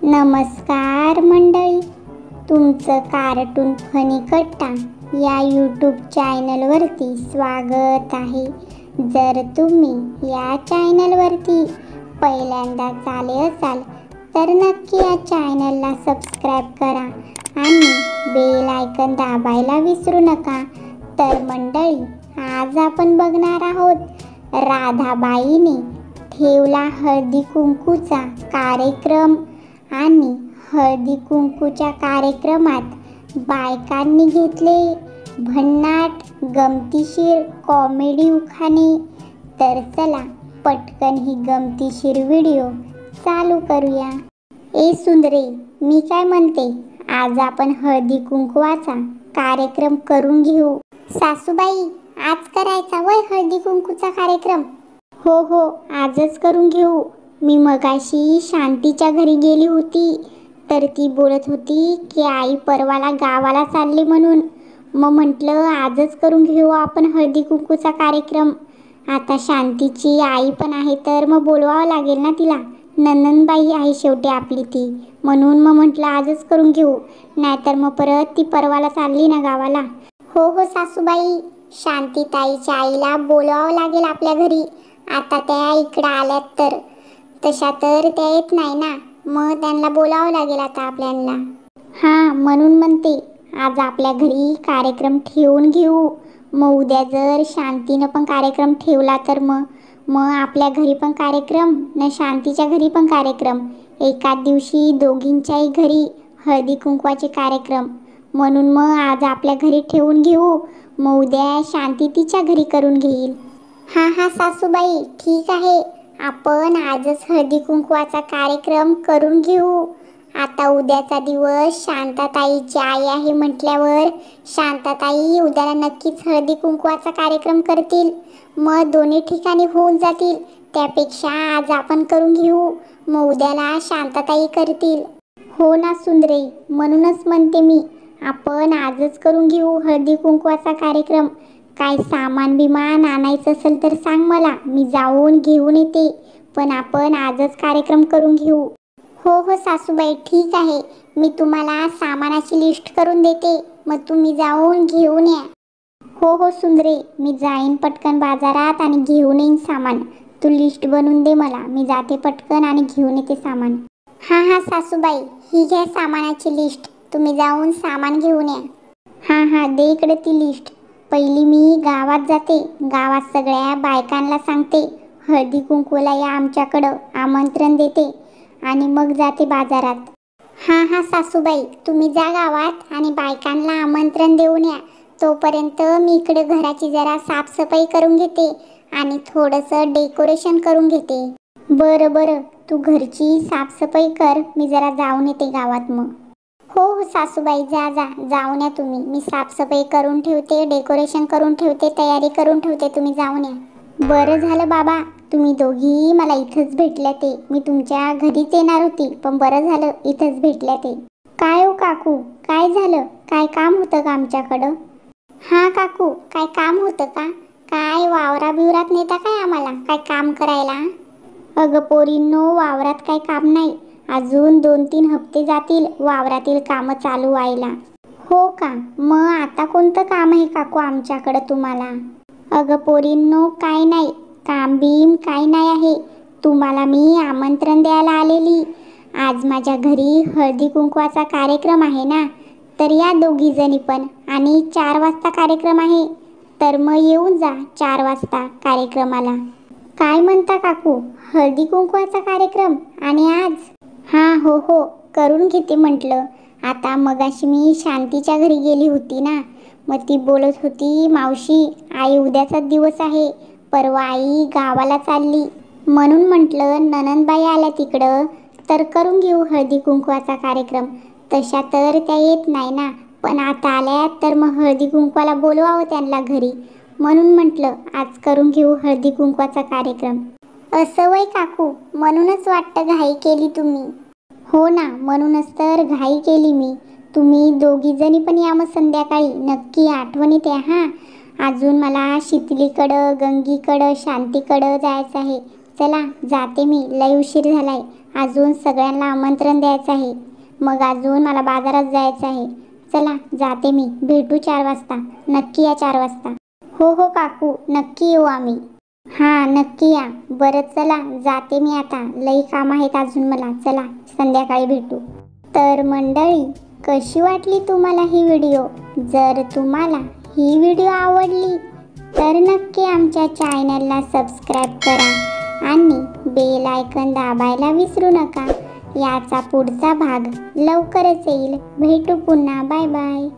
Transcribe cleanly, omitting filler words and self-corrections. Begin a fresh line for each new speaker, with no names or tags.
नमस्कार मंडळी, तुमचं कार्टून फनी कट्टा या यूट्यूब चॅनलवरती स्वागत आहे. जर तुम्ही या चॅनलवरती पहिल्यांदाच आले असाल तर नक्की या चॅनलला सबस्क्राईब करा आणि बेल आयकॉन दाबायला विसरू नका. तर मंडळी, आज आपण बघणार आहोत राधाबाईने ठेवला हळदी कुंकूचा कार्यक्रम आणि हळदी कुंकूच्या कार्यक्रमात बायकांनी घेतले भन्नाट गमतीशीर कॉमेडी उखाणे. तर चला पटकन ही गमतीशीर व्हिडिओ चालू करूया. ए सुंदरे, मी काय म्हणते, आज आपण हळदी कुंकवाचा कार्यक्रम करून घेऊ.
सासूबाई, आज करायचा वय हळदी कुंकूचा कार्यक्रम?
हो, आजच करून घेऊ. मी मगाशी शांतीच्या घरी गेली होती, तर ती बोलत होती की आई परवाला गावाला चालली म्हणून. मग म्हटलं आजच करून घेऊ आपण हळदी कुंकूचा कार्यक्रम. आता शांतीची आई पण आहे तर मग बोलवावं लागेल ना तिला. नंदनबाई आहे शेवटी आपली ती, म्हणून मग म्हटलं आजच करून घेऊ, नाहीतर मग परत ती परवाला चालली ना गावाला.
हो सासूबाई, शांतीताईच्या आईला बोलवावं लागेल आपल्या घरी. आता त्या इकडं आल्यात तर तशा तर त्या येत नाही ना, मग त्यांना बोलावं लागेल आता आपल्याला.
हां, म्हणून म्हणते आज आपल्या घरी कार्यक्रम ठेवून घेऊ. मग उद्या जर शांतीनं पण कार्यक्रम ठेवला तर मग आपल्या घरी पण कार्यक्रम न शांतीच्या घरी पण कार्यक्रम. एकाच दिवशी दोघींच्याही घरी हळदी कुंकवाचे कार्यक्रम. म्हणून मग आज आपल्या घरी ठेवून घेऊ, मग उद्या शांती तिच्या घरी करून घेईल.
हां सासूबाई, ठीक आहे. आपण आजच हळदी कुंकवाचा कार्यक्रम करून घेऊ. आता उद्याचा दिवस शांताताईची आई आहे म्हटल्यावर शांताताई उद्याला नक्कीच हळदी कुंकवाचा कार्यक्रम करतील. मग दोन्ही ठिकाणी होऊन जातील. त्यापेक्षा आज आपण करून घेऊ, मग उद्याला शांताताई करतील.
हो ना सुंदरे, म्हणूनच म्हणते मी आपण आजच करून घेऊ हळदी कुंकवाचा कार्यक्रम. काय सामान बिमान आणायचं असेल तर सांग मला, मी जाऊन घेऊन येते. पण आपण आजच कार्यक्रम करून घेऊ.
हो सासूबाई, ठीक आहे. मी तुम्हाला सामानाची लिस्ट करून देते, मग तुम्ही जाऊन घेऊन या.
हो सुंदरे, मी जाईन पटकन बाजारात आणि घेऊन येईन सामान. तू लिस्ट बनवून दे मला, मी जाते पटकन आणि घेऊन येते सामान.
हां सासूबाई, ही घ्या सामानाची लिस्ट. तुम्ही जाऊन सामान घेऊन या.
हां, दे इकडे ती लिस्ट. पहिली मी गावात जाते, गावात सगळ्या बायकांना सांगते हळदी कुंकूला या आमच्याकडं, आमंत्रण देते आणि मग जाते बाजारात.
हां सासूबाई, तुम्ही जा गावात आणि बायकांना आमंत्रण देऊन या. तोपर्यंत मी इकडे घराची जरा साफसफाई करून घेते आणि थोडंसं डेकोरेशन करून घेते.
बरं, तू घरची साफसफाई कर, मी जरा जाऊन येते गावात मग.
हो सासूबाई, जाऊन या तुम्ही. मी साफसफाई करून ठेवते, डेकोरेशन करून ठेवते, तयारी करून ठेवते, तुम्ही जाऊन या.
बरं झालं बाबा, तुम्ही दोघी मला इथंच भेटल्या. ते मी तुमच्या घरीच येणार होती, पण बरं झालं इथंच भेटल्या ते. काय हो काकू, काय झालं? काय काम होतं का आमच्याकडं?
हां काकू, काय काम होतं का? काय वावरा बिवरात नेता काय आम्हाला काय काम करायला?
अगं पोरींनो, वावरात काय काम नाही. अजून 2-3 हप्ते जातील वावरातील कामं चालू व्हायला. हो का? मग आता कोणतं काम आहे काकू आमच्याकडं तुम्हाला? अगं पोरींनो, काय नाही, काम बीम काय नाही आहे. तुम्हाला मी आमंत्रण द्यायला आलेली. आज माझ्या घरी हळदी कुंकवाचा कार्यक्रम आहे ना, तर या दोघी जणी पण. आणि 4 वाजता कार्यक्रम आहे, तर मग येऊन जा 4 वाजता कार्यक्रमाला. काय म्हणता काकू, हळदी कुंकवाचा कार्यक्रम आणि आज? हां हो, करून घेते म्हटलं. आता मगाशी मी शांतीच्या घरी गेली होती ना, मग ती बोलत होती मावशी आई उद्याचा दिवस आहे, परवा आई गावाला चालली. म्हणून म्हटलं ननंदबाई आल्या तिकडं तर करून घेऊ हळदी कुंकवाचा कार्यक्रम. तशा तर त्या येत नाही ना, पण आता आल्या तर मग हळदी कुंकवाला बोलवावं त्यांना घरी. म्हणून म्हटलं आज करून घेऊ हळदी कुंकवाचा कार्यक्रम.
असं वय काकू, म्हणूनच वाटतं घाई केली तुम्ही.
हो ना, म्हणूनच तर घाई केली मी. तुम्ही दोघी जणी पण या मग संध्याकाळी नक्की, आठवणीत या हां. अजून मला शीतलीकडं, गंगीकडं, शांतीकडं जायचं आहे. चला जाते मी, लय उशीर झालाय. अजून सगळ्यांना आमंत्रण द्यायचं आहे. मग अजून मला बाजारात जायचं आहे. चला जाते मी. भेटू 4 वाजता. नक्की या 4 वाजता. हो हो काकू, नक्की येऊ आम्ही. हां नक्की या. बरं चला जाते मी आता. लई काम आहेत अजून मला. चला संध्याकाळी भेटू. तर मंडळी, कशी वाटली तुम्हाला ही व्हिडिओ? जर तुम्हाला ही व्हिडिओ आवडली तर नक्की आमच्या चॅनलला सबस्क्राईब करा आणि बेल आयकॉन दाबायला विसरू नका. याचा पुढचा भाग लवकरच येईल. भेटू पुन्हा. Bye bye.